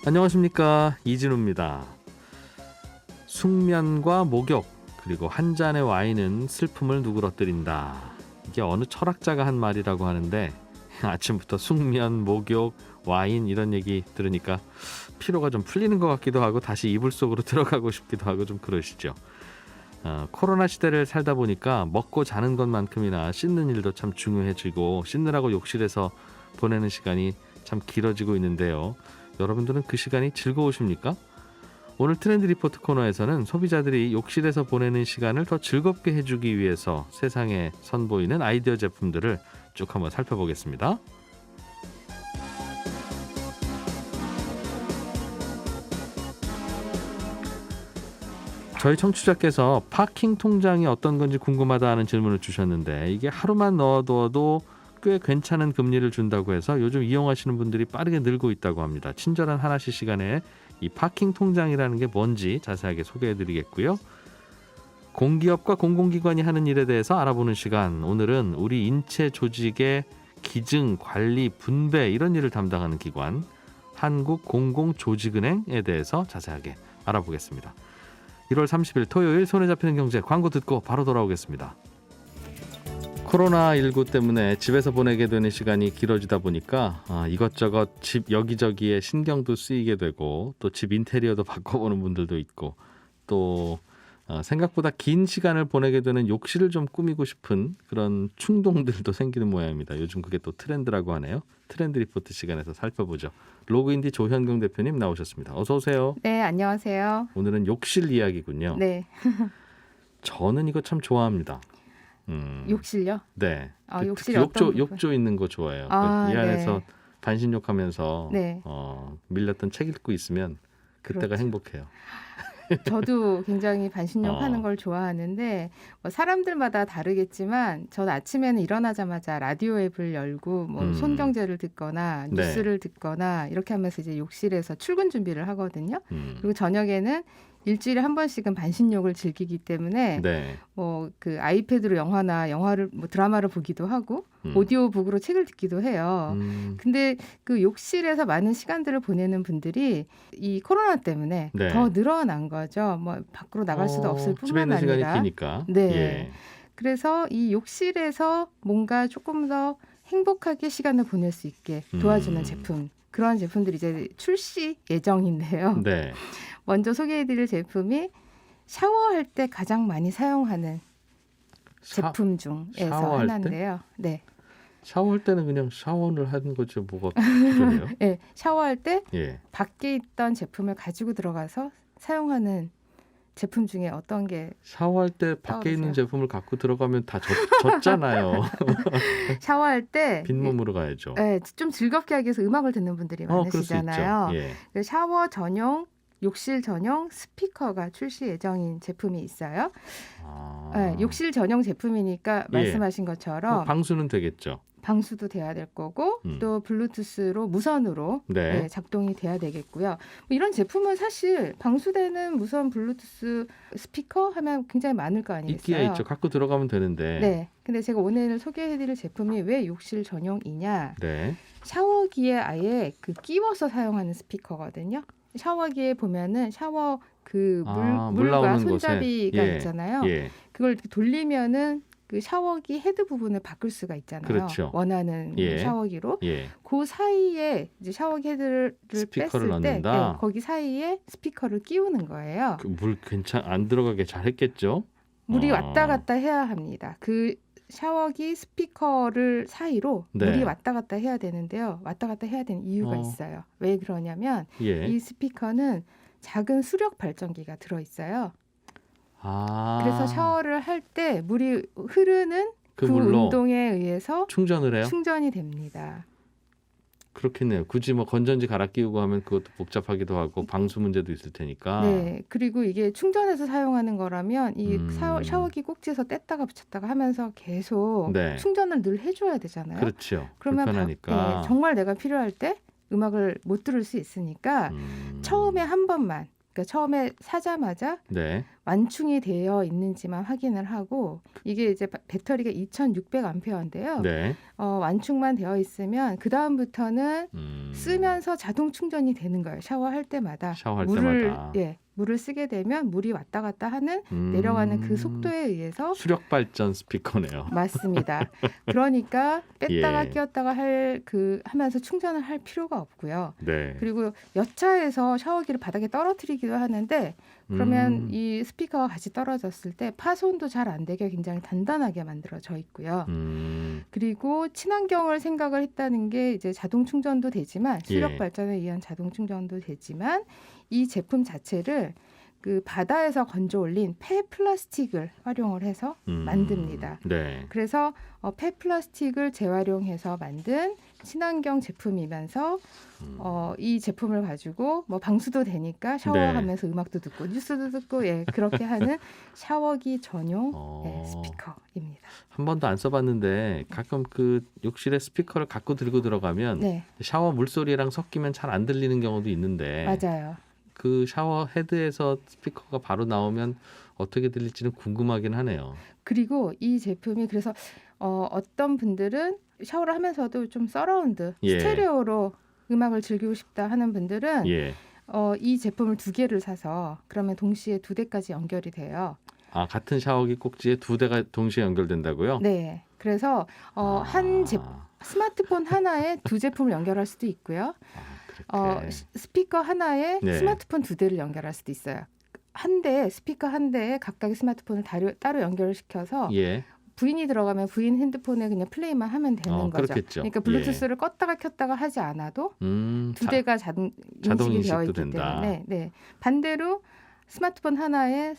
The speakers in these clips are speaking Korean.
안녕하십니까, 이진우입니다. 숙면과 목욕 그리고 한 잔의 와인은 슬픔을 누그러뜨린다. 이게 어느 철학자가 한 말이라고 하는데 아침부터 숙면, 목욕, 와인 이런 얘기 들으니까 피로가 좀 풀리는 것 같기도 하고 다시 이불 속으로 들어가고 싶기도 하고 좀 그러시죠. 코로나 시대를 살다 보니까 먹고 자는 것만큼이나 씻는 일도 참 중요해지고 씻느라고 욕실에서 보내는 시간이 참 길어지고 있는데요. 여러분들은 그 시간이 즐거우십니까? 오늘 트렌드 리포트 코너에서는 소비자들이 욕실에서 보내는 시간을 더 즐겁게 해주기 위해서 세상에 선보이는 아이디어 제품들을 쭉 한번 살펴보겠습니다. 저희 청취자께서 파킹 통장이 어떤 건지 궁금하다는 질문을 주셨는데 이게 하루만 넣어둬도 꽤 괜찮은 금리를 준다고 해서 요즘 이용하시는 분들이 빠르게 늘고 있다고 합니다. 친절한 하나씩 시간에 이 파킹 통장이라는 게 뭔지 자세하게 소개해드리겠고요. 공기업과 공공기관이 하는 일에 대해서 알아보는 시간. 오늘은 우리 인체 조직의 기증, 관리, 분배 이런 일을 담당하는 기관 한국공공조직은행에 대해서 자세하게 알아보겠습니다. 1월 30일 토요일 손에 잡히는 경제 광고 듣고 바로 돌아오겠습니다. 코로나19 때문에 집에서 보내게 되는 시간이 길어지다 보니까 이것저것 집 여기저기에 신경도 쓰이게 되고 또 집 인테리어도 바꿔보는 분들도 있고 또 생각보다 긴 시간을 보내게 되는 욕실을 좀 꾸미고 싶은 그런 충동들도 생기는 모양입니다. 요즘 그게 또 트렌드라고 하네요. 트렌드 리포트 시간에서 살펴보죠. 로그인디 조현경 대표님 나오셨습니다. 어서 오세요. 네, 안녕하세요. 오늘은 욕실 이야기군요. 네. 저는 이거 참 좋아합니다. 욕실요? 네. 욕실이 어떤 욕조 있는 거 좋아해요. 이 안에서 네. 반신욕하면서 네. 밀렸던 책 읽고 있으면 그때가 그렇죠. 행복해요. 저도 굉장히 반신욕하는 걸 좋아하는데 사람들마다 다르겠지만 전 아침에는 일어나자마자 라디오 앱을 열고 손경제를 듣거나 뉴스를 듣거나 이렇게 하면서 이제 욕실에서 출근 준비를 하거든요. 그리고 저녁에는 일주일에 한 번씩은 반신욕을 즐기기 때문에 네. 그 아이패드로 영화를 드라마를 보기도 하고 오디오북으로 책을 듣기도 해요. 근데 그 욕실에서 많은 시간들을 보내는 분들이 이 코로나 때문에 네. 더 늘어난 거죠. 밖으로 나갈 수도 없을 집에 뿐만 있는 아니라. 시간이 기니까. 네. 예. 그래서 이 욕실에서 뭔가 조금 더 행복하게 시간을 보낼 수 있게 도와주는 제품. 그런 제품들이 이제 출시 예정인데요. 네. 먼저 소개해드릴 제품이 샤워할 때 가장 많이 사용하는 제품 중에서 하나인데요. 네. 샤워할 때는 그냥 샤워를 하는 거죠. 뭐가 필요해요? 네, 샤워할 때 밖에 있던 제품을 가지고 들어가서 사용하는 제품 중에 어떤 게 샤워할 때 밖에 떠오르세요? 있는 제품을 갖고 들어가면 다 젖잖아요. 샤워할 때 빈몸으로 가야죠. 네, 좀 즐겁게 하기 위해서 음악을 듣는 분들이 많으시잖아요. 예. 샤워 전용 욕실 전용 스피커가 출시 예정인 제품이 있어요. 네, 욕실 전용 제품이니까 말씀하신 것처럼 방수는 되겠죠. 방수도 돼야 될 거고 또 블루투스로 무선으로 작동이 돼야 되겠고요. 이런 제품은 사실 방수되는 무선 블루투스 스피커 하면 굉장히 많을 거 아니겠어요? 있기야 있죠. 갖고 들어가면 되는데. 네. 근데 제가 오늘 소개해드릴 제품이 왜 욕실 전용이냐? 네. 샤워기에 아예 끼워서 사용하는 스피커거든요. 샤워기에 보면은 샤워 물과 손잡이가 있잖아요. 그걸 이렇게 돌리면은 그 샤워기 헤드 부분을 바꿀 수가 있잖아요. 그렇죠. 원하는 샤워기로. 그 사이에 이제 샤워기 헤드를 뺐을 때 거기 사이에 스피커를 끼우는 거예요. 그 물 안 들어가게 잘했겠죠? 물이 왔다 갔다 해야 합니다. 그 샤워기 스피커를 사이로 물이 왔다 갔다 해야 되는데요. 왔다 갔다 해야 되는 이유가 있어요. 왜 그러냐면 이 스피커는 작은 수력 발전기가 들어있어요. 그래서 샤워를 할 때 물이 흐르는 그 운동에 의해서 충전을 해요? 충전이 됩니다. 그렇겠네요. 굳이 건전지 갈아 끼우고 하면 그것도 복잡하기도 하고 방수 문제도 있을 테니까. 네. 그리고 이게 충전해서 사용하는 거라면 이 샤워기 꼭지에서 뗐다가 붙였다가 하면서 계속 충전을 늘 해줘야 되잖아요. 그렇죠. 그러면 불편하니까. 정말 내가 필요할 때 음악을 못 들을 수 있으니까 처음에 한 번만, 그러니까 처음에 사자마자 완충이 되어 있는지만 확인을 하고 이게 이제 배터리가 2,600암페어인데요. 네. 완충만 되어 있으면 그 다음부터는 쓰면서 자동 충전이 되는 거예요. 샤워할 때마다 샤워할 물을 때마다. 물을 쓰게 되면 물이 왔다 갔다 하는 내려가는 그 속도에 의해서 수력 발전 스피커네요. 맞습니다. 그러니까 뺐다가 예. 끼웠다가 하면서 충전을 할 필요가 없고요. 네. 그리고 여차해서 샤워기를 바닥에 떨어뜨리기도 하는데 그러면 이 스피커가 같이 떨어졌을 때 파손도 잘 안 되게 굉장히 단단하게 만들어져 있고요. 그리고 친환경을 생각을 했다는 게 이제 자동 충전도 되지만 수력 발전에 의한 자동 충전도 되지만 이 제품 자체를 그 바다에서 건져 올린 폐 플라스틱을 활용을 해서 만듭니다. 네. 그래서 폐 플라스틱을 재활용해서 만든 친환경 제품이면서 이 제품을 가지고 뭐 방수도 되니까 샤워하면서 음악도 듣고 뉴스도 듣고 그렇게 하는 샤워기 전용 스피커입니다. 한 번도 안 써봤는데 가끔 그 욕실에 스피커를 갖고 들고 들어가면 샤워 물소리랑 섞이면 잘 안 들리는 경우도 있는데 맞아요. 그 샤워 헤드에서 스피커가 바로 나오면 어떻게 들릴지는 궁금하긴 하네요. 그리고 이 제품이 그래서 어떤 분들은 샤워를 하면서도 좀 서라운드 스테레오로 음악을 즐기고 싶다 하는 분들은 이 제품을 2개를 사서 그러면 동시에 2대까지 연결이 돼요. 아, 같은 샤워기 꼭지에 2대가 동시에 연결된다고요? 네. 그래서 스마트폰 하나에 2제품을 연결할 수도 있고요. 스피커 하나에 스마트폰 2대를 연결할 수도 있어요. 스피커 한 대에 각각의 스마트폰을 따로 연결을 시켜서 부인이 들어가면 부인 핸드폰에 그냥 플레이만 하면 되는 거죠. 그렇겠죠. 그러니까 블루투스를 껐다가 켰다가 하지 않아도 2대가 자동 인식이 되어 있기 때문에 반대로 스마트폰 하나에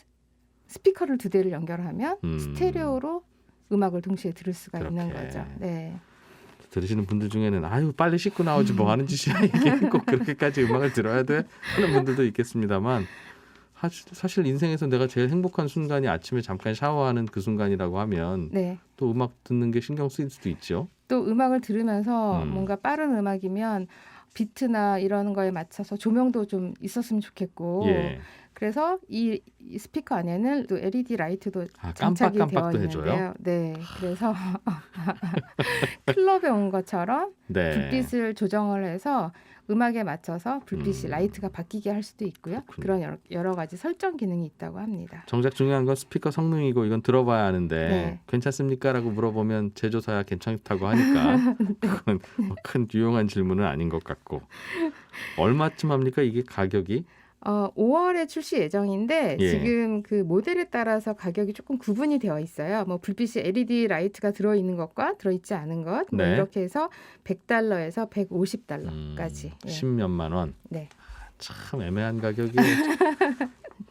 스피커를 2대를 연결하면 스테레오로 음악을 동시에 들을 수가 있는 거죠. 네. 들으시는 분들 중에는 아유 빨리 씻고 나오지 뭐 하는 짓이야 이게 꼭 그렇게까지 음악을 들어야 돼 하는 분들도 있겠습니다만 사실 인생에서 내가 제일 행복한 순간이 아침에 잠깐 샤워하는 그 순간이라고 하면 또 음악 듣는 게 신경 쓰일 수도 있죠. 또 음악을 들으면서 뭔가 빠른 음악이면 비트나 이런 거에 맞춰서 조명도 좀 있었으면 좋겠고 그래서 이 스피커 안에는 또 LED 라이트도 장착이 되어 있는데요. 네, 그래서 클럽에 온 것처럼 불빛을 조정을 해서 음악에 맞춰서 불빛이 라이트가 바뀌게 할 수도 있고요. 그런 여러 가지 설정 기능이 있다고 합니다. 정작 중요한 건 스피커 성능이고 이건 들어봐야 하는데 괜찮습니까? 라고 물어보면 제조사야 괜찮다고 하니까 그건 큰 유용한 질문은 아닌 것 같고 얼마쯤 합니까? 이게 가격이? 5월에 출시 예정인데 지금 그 모델에 따라서 가격이 조금 구분이 되어 있어요. 뭐 불빛이 LED 라이트가 들어있는 것과 들어있지 않은 것 뭐 이렇게 해서 $100에서 $150까지. 10몇만 원. 네. 참 애매한 가격이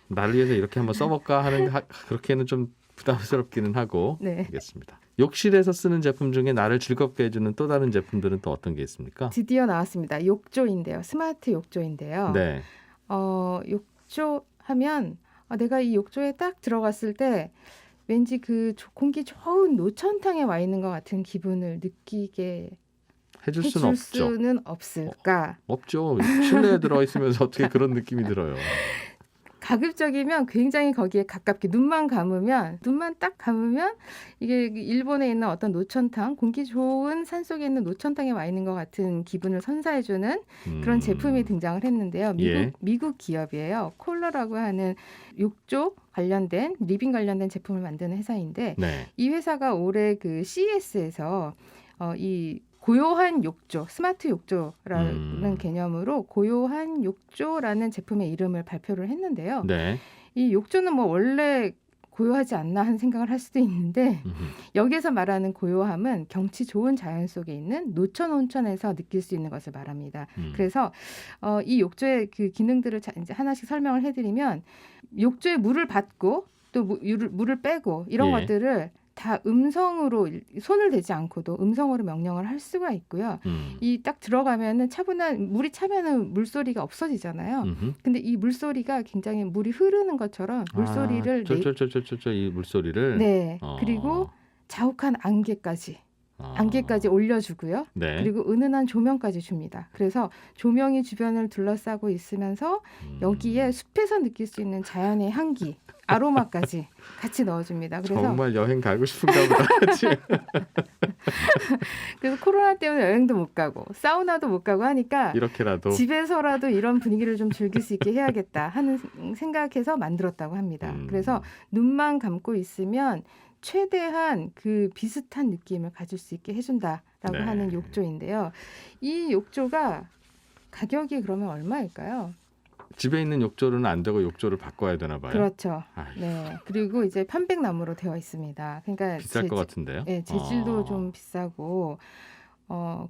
나를 위해서 이렇게 한번 써볼까 하는 그렇게는 좀 부담스럽기는 하고 알겠습니다. 욕실에서 쓰는 제품 중에 나를 즐겁게 해주는 또 다른 제품들은 또 어떤 게 있습니까? 드디어 나왔습니다. 욕조인데요. 스마트 욕조인데요. 욕조 하면 내가 이 욕조에 딱 들어갔을 때 왠지 그 공기 좋은 노천탕에 와 있는 것 같은 기분을 느끼게 해줄 수는 없을까? 없죠. 실내에 들어있으면서 어떻게 그런 느낌이 들어요. 가급적이면 굉장히 거기에 가깝게 눈만 딱 감으면 이게 일본에 있는 어떤 노천탕, 공기 좋은 산속에 있는 노천탕에 와 있는 것 같은 기분을 선사해주는 그런 제품이 등장을 했는데요. 미국 기업이에요. 콜러라고 하는 욕조 관련된 리빙 관련된 제품을 만드는 회사인데 이 회사가 올해 그 CES에서 이 고요한 욕조, 스마트 욕조라는 개념으로 고요한 욕조라는 제품의 이름을 발표를 했는데요. 이 욕조는 뭐 원래 고요하지 않나 하는 생각을 할 수도 있는데 여기서 말하는 고요함은 경치 좋은 자연 속에 있는 노천 온천에서 느낄 수 있는 것을 말합니다. 그래서 이 욕조의 그 기능들을 이제 하나씩 설명을 해드리면 욕조에 물을 받고 또 물을 빼고 이런 것들을 다 음성으로 손을 대지 않고도 음성으로 명령을 할 수가 있고요. 이 딱 들어가면은 차분한 물이 차면은 물소리가 없어지잖아요. 근데 이 물소리가 굉장히 물이 흐르는 것처럼 물소리를 이 물소리를 그리고 자욱한 안개까지 올려주고요. 그리고 은은한 조명까지 줍니다. 그래서 조명이 주변을 둘러싸고 있으면서 여기에 숲에서 느낄 수 있는 자연의 향기, 아로마까지 같이 넣어줍니다. 그래서 정말 여행 가고 싶은가 보다. 지금. 그래서 코로나 때문에 여행도 못 가고 사우나도 못 가고 하니까 이렇게라도 집에서라도 이런 분위기를 좀 즐길 수 있게 해야겠다 하는 생각해서 만들었다고 합니다. 그래서 눈만 감고 있으면 최대한 그 비슷한 느낌을 가질 수 있게 해준다라고 하는 욕조인데요. 이 욕조가 가격이 그러면 얼마일까요? 집에 있는 욕조로는 안 되고 욕조를 바꿔야 되나 봐요. 그렇죠. 아이고. 네. 그리고 이제 편백나무로 되어 있습니다. 그러니까 비쌀 것 같은데요. 네, 재질도 좀 비싸고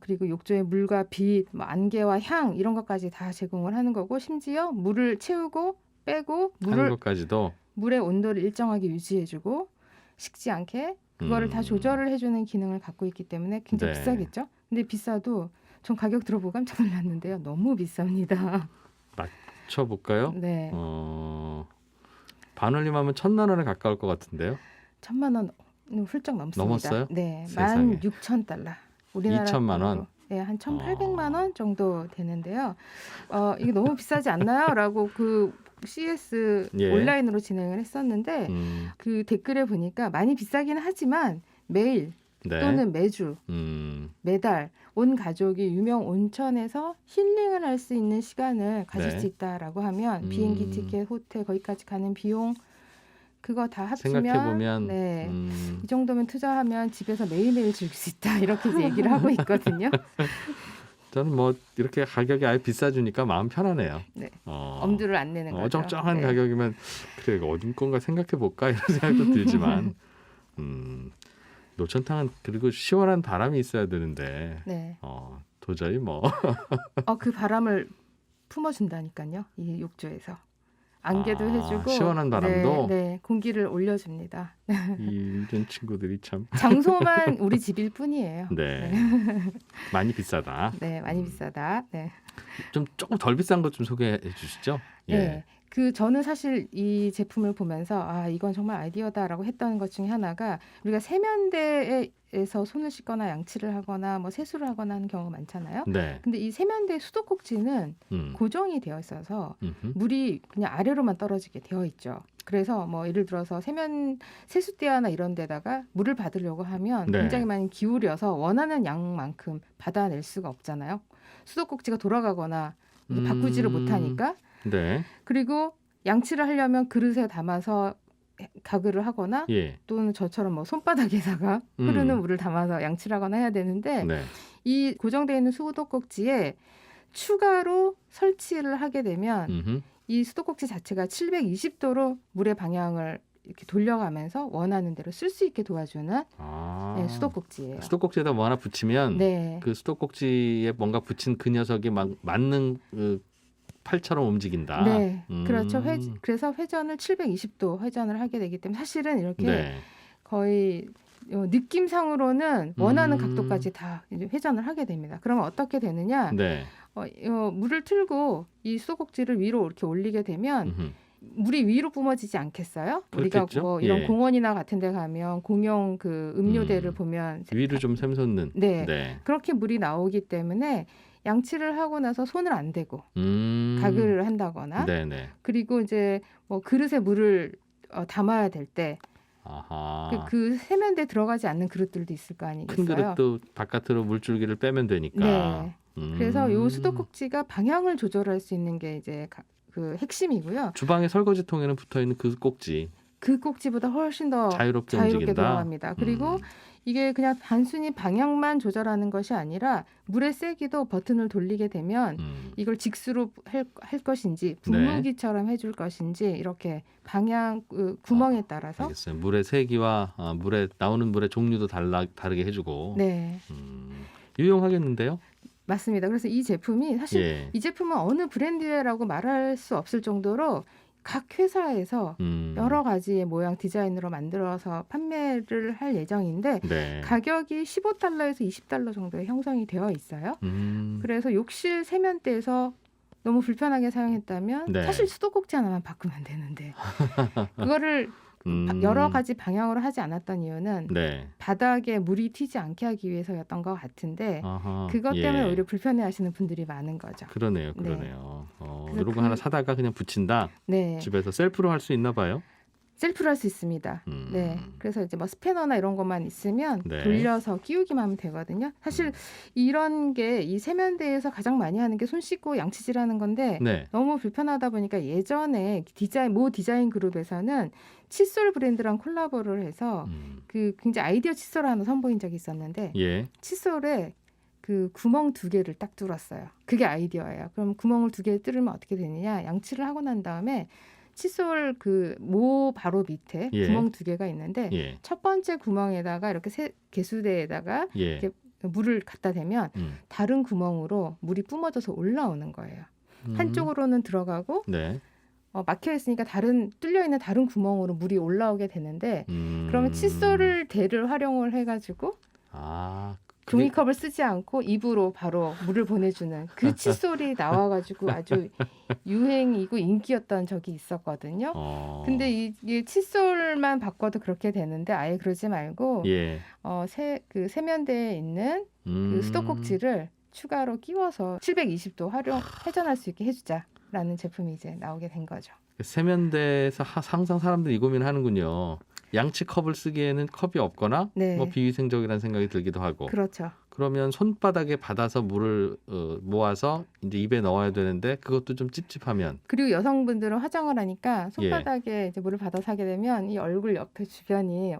그리고 욕조에 물과 빛, 뭐 안개와 향 이런 것까지 다 제공을 하는 거고 심지어 물을 채우고 빼고 하는 것까지도 물의 온도를 일정하게 유지해주고 식지 않게 그거를 다 조절을 해주는 기능을 갖고 있기 때문에 굉장히 비싸겠죠. 근데 비싸도 전 가격 들어보고 깜짝 놀랐는데요. 너무 비쌉니다. 맞춰볼까요? 네. 반올림하면 1,000만 원에 가까울 것 같은데요. 1,000만 원 훌쩍 넘습니다. 넘었어요? 네, 세상에. 16,000달러. 우리나라 2천만 원? 돈으로, 네, 한 1,800만 원 정도 되는데요. 이게 너무 비싸지 않나요?라고 그 CS 온라인으로 진행을 했었는데 그 댓글에 보니까 많이 비싸긴 하지만 매일 또는 매주 매달 온 가족이 유명 온천에서 힐링을 할 수 있는 시간을 가질 수 있다라고 하면 비행기 티켓, 호텔 거기까지 가는 비용 그거 다 합치면 생각해보면 이 정도면 투자하면 집에서 매일매일 즐길 수 있다 이렇게 이제 얘기를 하고 있거든요. 저는 뭐 이렇게 가격이 아예 비싸주니까 마음 편하네요. 네. 엄두를 안 내는 거죠. 어정쩡한 가격이면 그래 이거 어딘 건가 생각해 볼까 이런 생각도 들지만 노천탕은 그리고 시원한 바람이 있어야 되는데 도저히 뭐 그 바람을 품어준다니까요. 이 욕조에서 안개도 해주고 시원한 바람도 네, 공기를 올려줍니다. 이런 친구들이 참 장소만 우리 집일 뿐이에요. 네. 많이 비싸다. 네, 많이 비싸다. 네. 좀 조금 덜 비싼 것 좀 소개해 주시죠. 네. 저는 사실 이 제품을 보면서 이건 정말 아이디어다라고 했던 것 중에 하나가 우리가 세면대에서 손을 씻거나 양치를 하거나 뭐 세수를 하거나 하는 경우가 많잖아요. 네. 근데 이 세면대 수도꼭지는 고정이 되어 있어서 물이 그냥 아래로만 떨어지게 되어 있죠. 그래서 뭐 예를 들어서 세숫대야나 이런 데다가 물을 받으려고 하면 굉장히 많이 기울여서 원하는 양만큼 받아낼 수가 없잖아요. 수도꼭지가 돌아가거나 바꾸지를 못하니까. 네. 그리고 양치를 하려면 그릇에 담아서 가글을 하거나 또는 저처럼 뭐 손바닥에다가 흐르는 물을 담아서 양치를 하거나 해야 되는데 이 고정되어 있는 수도꼭지에 추가로 설치를 하게 되면 이 수도꼭지 자체가 720도로 물의 방향을 이렇게 돌려가면서 원하는 대로 쓸 수 있게 도와주는 수도꼭지예요. 수도꼭지에다 뭐 하나 붙이면 그 수도꼭지에 뭔가 붙인 그 녀석이 막 맞는 팔처럼 움직인다. 네, 그렇죠. 그래서 회전을 720도 회전을 하게 되기 때문에 사실은 이렇게 거의 느낌상으로는 원하는 각도까지 다 이제 회전을 하게 됩니다. 그러면 어떻게 되느냐? 물을 틀고 이 수도꼭지를 위로 이렇게 올리게 되면 물이 위로 뿜어지지 않겠어요? 그렇겠죠? 우리가 뭐 이런 공원이나 같은 데 가면 공용 그 음료대를 보면 위로 좀 샘솟는 그렇게 물이 나오기 때문에 양치를 하고 나서 손을 안 대고 가글을 한다거나 그리고 이제 뭐 그릇에 물을 담아야 될 때 그 세면대에 들어가지 않는 그릇들도 있을 거 아니겠어요? 큰 그릇도 바깥으로 물줄기를 빼면 되니까. 그래서 이 수도꼭지가 방향을 조절할 수 있는 게 이제 그 핵심이고요. 주방의 설거지통에는 붙어있는 그 꼭지. 그 꼭지보다 훨씬 더 자유롭게 돌아갑니다. 그리고 이게 그냥 단순히 방향만 조절하는 것이 아니라 물의 세기도 버튼을 돌리게 되면 이걸 직수로 할 것인지 분무기처럼 해줄 것인지 이렇게 방향 구멍에 따라서 알겠어요. 물의 세기와 물에 나오는 물의 종류도 다르게 해주고 유용하겠는데요? 맞습니다. 그래서 이 제품이 사실 이 제품은 어느 브랜드라고 말할 수 없을 정도로 각 회사에서 여러 가지의 모양 디자인으로 만들어서 판매를 할 예정인데 가격이 15달러에서 20달러 정도에 형성이 되어 있어요. 그래서 욕실 세면대에서 너무 불편하게 사용했다면 사실 수도꼭지 하나만 바꾸면 되는데 그거를 여러 가지 방향으로 하지 않았던 이유는 바닥에 물이 튀지 않게 하기 위해서였던 것 같은데 그것 때문에 오히려 불편해하시는 분들이 많은 거죠. 그러네요. 이런 거 하나 사다가 그냥 붙인다. 집에서 셀프로 할 수 있나 봐요. 셀프로 할 수 있습니다. 네, 그래서 이제 뭐 스패너나 이런 것만 있으면 네. 돌려서 끼우기만 하면 되거든요. 사실 이런 게 이 세면대에서 가장 많이 하는 게 손 씻고 양치질하는 건데 네. 너무 불편하다 보니까 예전에 모 디자인 그룹에서는 칫솔 브랜드랑 콜라보를 해서 그 굉장히 아이디어 칫솔 하나 선보인 적이 있었는데 예. 칫솔에 그 구멍 2개를 딱 뚫었어요. 그게 아이디어예요. 그럼 구멍을 2개 뚫으면 어떻게 되느냐? 양치를 하고 난 다음에 칫솔 그 모 바로 밑에 예. 구멍 2개가 있는데 예. 첫 번째 구멍에다가 이렇게 개수대에다가 예. 이렇게 물을 갖다 대면 다른 구멍으로 물이 뿜어져서 올라오는 거예요. 한쪽으로는 들어가고 네. 막혀 있으니까 뚫려 있는 다른 구멍으로 물이 올라오게 되는데 그러면 칫솔을 대를 활용을 해가지고 종이컵을 쓰지 않고 입으로 바로 물을 보내주는 그 칫솔이 나와가지고 아주 유행이고 인기였던 적이 있었거든요. 근데 이게 칫솔만 바꿔도 그렇게 되는데 아예 그러지 말고 예. 그 세면대에 있는 그 수도꼭지를 추가로 끼워서 720도 회전할 수 있게 해주자라는 제품이 이제 나오게 된 거죠. 세면대에서 항상 사람들이 이 고민을 하는군요. 양치컵을 쓰기에는 컵이 없거나 네. 뭐 비위생적이라는 생각이 들기도 하고. 그렇죠. 그러면 손바닥에 받아서 물을 모아서 이제 입에 넣어야 되는데 그것도 좀 찝찝하면. 그리고 여성분들은 화장을 하니까 손바닥에 이제 물을 받아서 하게 되면 이 얼굴 옆에 주변이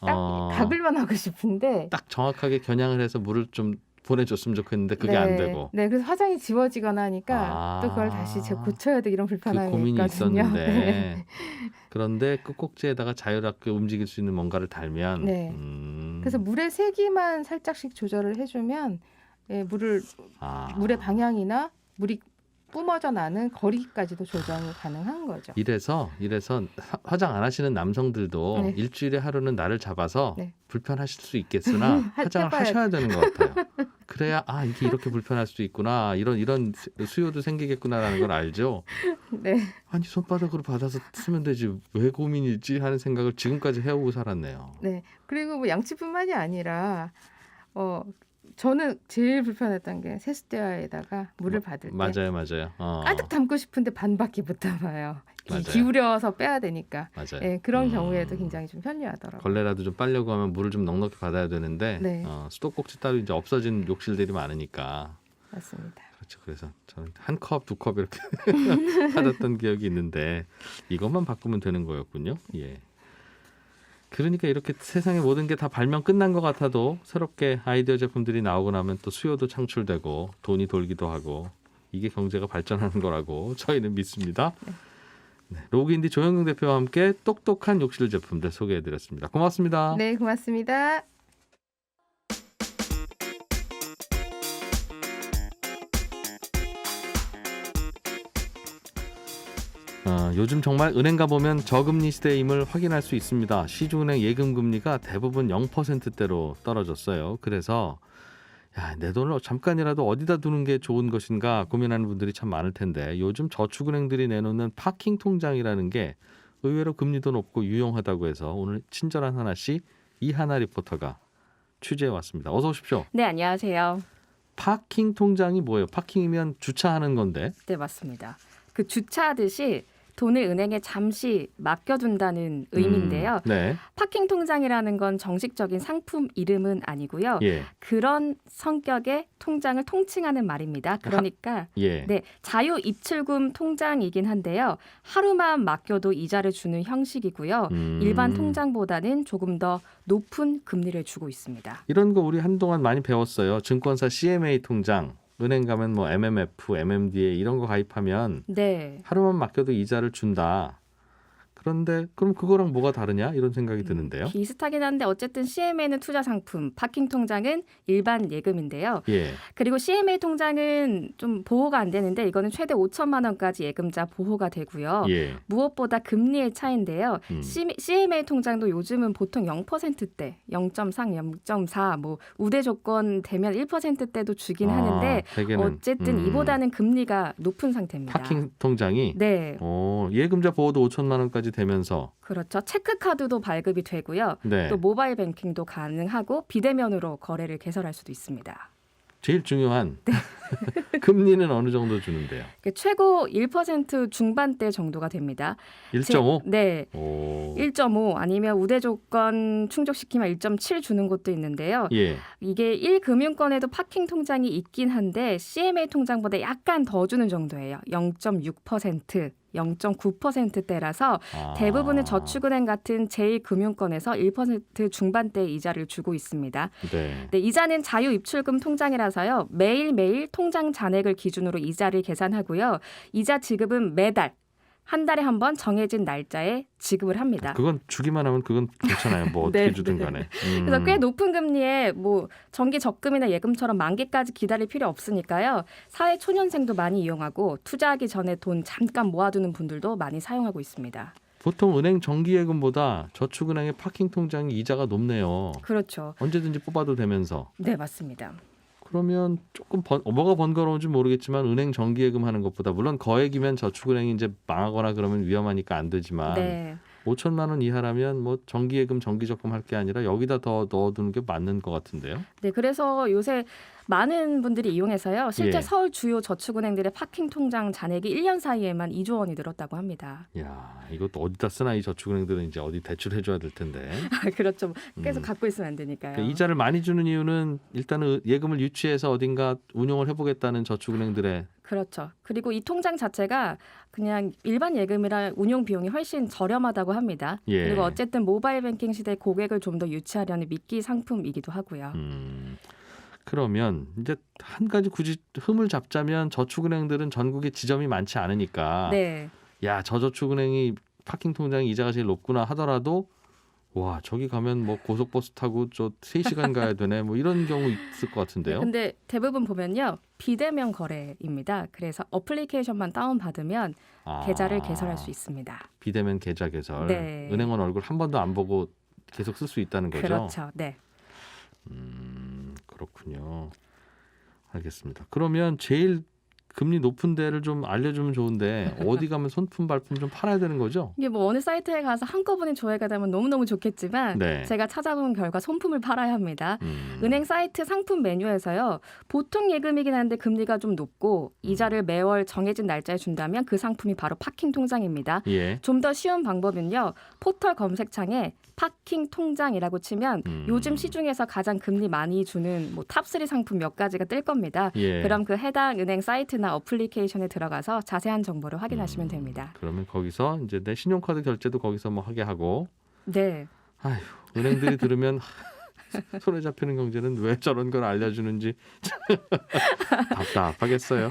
딱 가글만 하고 싶은데 딱 정확하게 겨냥을 해서 물을 좀 보내줬으면 좋겠는데 그게 네, 안 되고. 네, 그래서 화장이 지워지거나 하니까 또 그걸 다시 고쳐야 돼 이런 불편함이 그 고민이 있거든요. 있었는데 네. 그런데 끝꼭지에다가 자유롭게 움직일 수 있는 뭔가를 달면 네. 그래서 물의 세기만 살짝씩 조절을 해주면 물의 방향이나 물이 뿜어져 나는 거리까지도 조정이 가능한 거죠. 이래서 화장 안 하시는 남성들도 네. 일주일에 하루는 날을 잡아서 네. 불편하실 수 있겠으나 화장을 하셔야 되는 것 같아요. 그래야 이게 이렇게 불편할 수 있구나 이런 수요도 생기겠구나라는 걸 알죠. 네. 아니 손바닥으로 받아서 쓰면 되지 왜 고민이지 하는 생각을 지금까지 해오고 살았네요. 네. 그리고 뭐 양치뿐만이 아니라 저는 제일 불편했던 게 세숫대야에다가 물을 받을 때 맞아요. 가득 담고 싶은데 반밖에 못 담아요. 맞아요. 기울여서 빼야 되니까. 맞아요. 네, 그런 경우에도 굉장히 좀 편리하더라고요. 걸레라도 좀 빨려고 하면 물을 좀 넉넉히 받아야 되는데 네. 수도꼭지 따로 이제 없어진 욕실들이 많으니까. 맞습니다. 그렇죠. 그래서 저는 한 컵, 2컵 이렇게 받았던 기억이 있는데 이것만 바꾸면 되는 거였군요. 예. 그러니까 이렇게 세상의 모든 게 다 발명 끝난 것 같아도 새롭게 아이디어 제품들이 나오고 나면 또 수요도 창출되고 돈이 돌기도 하고 이게 경제가 발전하는 거라고 저희는 믿습니다. 네, 로그인디 조영경 대표와 함께 똑똑한 욕실 제품들 소개해드렸습니다. 고맙습니다. 네, 고맙습니다. 요즘 정말 은행 가보면 저금리 시대임을 확인할 수 있습니다. 시중은행 예금 금리가 대부분 0%대로 떨어졌어요. 그래서 내 돈을 잠깐이라도 어디다 두는 게 좋은 것인가 고민하는 분들이 참 많을 텐데 요즘 저축은행들이 내놓는 파킹 통장이라는 게 의외로 금리도 높고 유용하다고 해서 오늘 친절한 하나 씨 이하나 리포터가 취재해 왔습니다. 어서 오십시오. 네, 안녕하세요. 파킹 통장이 뭐예요? 파킹이면 주차하는 건데. 네, 맞습니다. 그 주차하듯이 돈을 은행에 잠시 맡겨둔다는 의미인데요. 네. 파킹 통장이라는 건 정식적인 상품 이름은 아니고요. 예. 그런 성격의 통장을 통칭하는 말입니다. 그러니까 네, 자유 입출금 통장이긴 한데요. 하루만 맡겨도 이자를 주는 형식이고요. 일반 통장보다는 조금 더 높은 금리를 주고 있습니다. 이런 거 우리 한동안 많이 배웠어요. 증권사 CMA 통장. 은행 가면 뭐 MMF, MMDA 이런 거 가입하면 하루만 맡겨도 이자를 준다. 그런데 그럼 그거랑 뭐가 다르냐 이런 생각이 드는데요. 비슷하긴 한데 어쨌든 CMA는 투자 상품, 파킹 통장은 일반 예금인데요. 예. 그리고 CMA 통장은 좀 보호가 안 되는데 이거는 최대 5천만 원까지 예금자 보호가 되고요. 예. 무엇보다 금리의 차이인데요. CMA 통장도 요즘은 보통 0%대, 0.3, 0.4, 뭐 우대 조건 되면 1%대도 주긴 하는데 어쨌든 이보다는 금리가 높은 상태입니다. 파킹 통장이? 네. 예금자 보호도 5천만 원까지 되면서 그렇죠. 체크카드도 발급이 되고요. 네. 또 모바일 뱅킹도 가능하고 비대면으로 거래를 개설할 수도 있습니다. 제일 중요한 금리는 어느 정도 주는데요? 최고 1% 중반대 정도가 됩니다. 1.5? 네. 오. 1.5 아니면 우대 조건 충족시키면 1.7 주는 곳도 있는데요. 예. 이게 1금융권에도 파킹 통장이 있긴 한데 CMA 통장보다 약간 더 주는 정도예요. 0.6%. 0.9%대라서 대부분의 저축은행 같은 제1금융권에서 1% 중반대 이자를 주고 있습니다. 네. 네, 이자는 자유입출금 통장이라서요. 매일매일 통장 잔액을 기준으로 이자를 계산하고요. 이자 지급은 매달 한 달에 한 번 정해진 날짜에 지급을 합니다. 그건 주기만 하면 그건 괜찮아요. 뭐 어떻게 네, 주든 간에. 그래서 꽤 높은 금리에 뭐 정기 적금이나 예금처럼 만기까지 기다릴 필요 없으니까요. 사회 초년생도 많이 이용하고 투자하기 전에 돈 잠깐 모아두는 분들도 많이 사용하고 있습니다. 보통 은행 정기예금보다 저축은행의 파킹 통장이 이자가 높네요. 그렇죠. 언제든지 뽑아도 되면서. 네, 맞습니다. 그러면 조금 뭐가 번거로운지 모르겠지만 은행 정기예금 하는 것보다 물론 거액이면 저축은행이 이제 망하거나 그러면 위험하니까 안 되지만 네. 5천만 원 이하라면 뭐 정기예금 정기적금 할 게 아니라 여기다 더 넣어두는 게 맞는 것 같은데요. 네, 그래서 요새 많은 분들이 이용해서요. 실제 예. 서울 주요 저축은행들의 파킹 통장 잔액이 1년 사이에만 2조 원이 늘었다고 합니다. 야, 이것도 어디다 쓰나 이 저축은행들은 이제 어디 대출해줘야 될 텐데. 그렇죠. 계속 갖고 있으면 안 되니까요. 그러니까 이자를 많이 주는 이유는 일단은 예금을 유치해서 어딘가 운용을 해보겠다는 저축은행들의 그렇죠. 그리고 이 통장 자체가 그냥 일반 예금이라 운용 비용이 훨씬 저렴하다고 합니다. 예. 그리고 어쨌든 모바일 뱅킹 시대 고객을 좀 더 유치하려는 미끼 상품이기도 하고요. 그러면 이제 한 가지 굳이 흠을 잡자면 저축은행들은 전국에 지점이 많지 않으니까 네. 야, 저 저축은행이 파킹 통장 이자가 제일 높구나 하더라도 와, 저기 가면 뭐 고속버스 타고 저 3시간 가야 되네. 뭐 이런 경우 있을 것 같은데요. 근데 대부분 보면요. 비대면 거래입니다. 그래서 어플리케이션만 다운받으면 계좌를 개설할 수 있습니다. 비대면 계좌 개설. 네. 은행원 얼굴 한 번도 안 보고 계속 쓸 수 있다는 거죠. 그렇죠. 네. 그렇군요. 알겠습니다. 그러면 제일 금리 높은 데를 좀 알려주면 좋은데 어디 가면 손품 발품 좀 팔아야 되는 거죠? 이게 뭐 어느 사이트에 가서 한꺼번에 조회가 되면 너무너무 좋겠지만 네. 제가 찾아본 결과 손품을 팔아야 합니다. 은행 사이트 상품 메뉴에서요. 보통 예금이긴 한데 금리가 좀 높고 이자를 매월 정해진 날짜에 준다면 그 상품이 바로 파킹 통장입니다. 예. 좀 더 쉬운 방법은요. 포털 검색창에 파킹 통장이라고 치면 요즘 시중에서 가장 금리 많이 주는 뭐 탑3 상품 몇 가지가 뜰 겁니다. 예. 그럼 그 해당 은행 사이트나 어플리케이션에 들어가서 자세한 정보를 확인하시면 됩니다. 그러면 거기서 이제 내 신용카드 결제도 거기서 뭐 하게 하고. 네. 아휴, 은행들이 들으면 손에 잡히는 경제는 왜 저런 걸 알려주는지 답답하겠어요.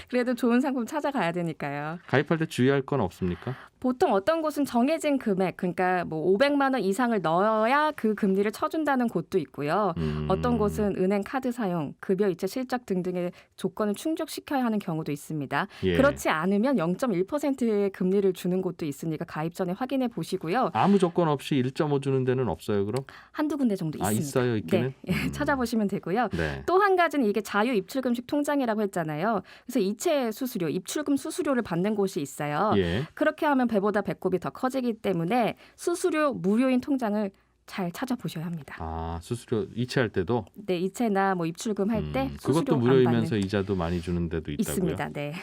그래도 좋은 상품 찾아가야 되니까요. 가입할 때 주의할 건 없습니까? 보통 어떤 곳은 정해진 금액, 그러니까 뭐 500만 원 이상을 넣어야 그 금리를 쳐준다는 곳도 있고요. 어떤 곳은 은행 카드 사용, 급여 이체 실적 등등의 조건을 충족시켜야 하는 경우도 있습니다. 예. 그렇지 않으면 0.1%의 금리를 주는 곳도 있으니까 가입 전에 확인해 보시고요. 아무 조건 없이 1.5 주는 데는 없어요, 그럼? 한두 군데 정도 있습니다. 있어요, 있기는? 네, 찾아보시면 되고요. 네. 또 한 가지는 이게 자유 입출금식 통장이라고 했잖아요. 그래서 이체 수수료, 입출금 수수료를 받는 곳이 있어요. 예. 그렇게 하면 배보다 배꼽이 더 커지기 때문에 수수료 무료인 통장을 잘 찾아보셔야 합니다. 아, 수수료 이체할 때도? 네, 이체나 뭐 입출금 할 때 수수료 그것도 안 무료이면서 받는 이자도 많이 주는 데도 있다고요? 있습니다. 네.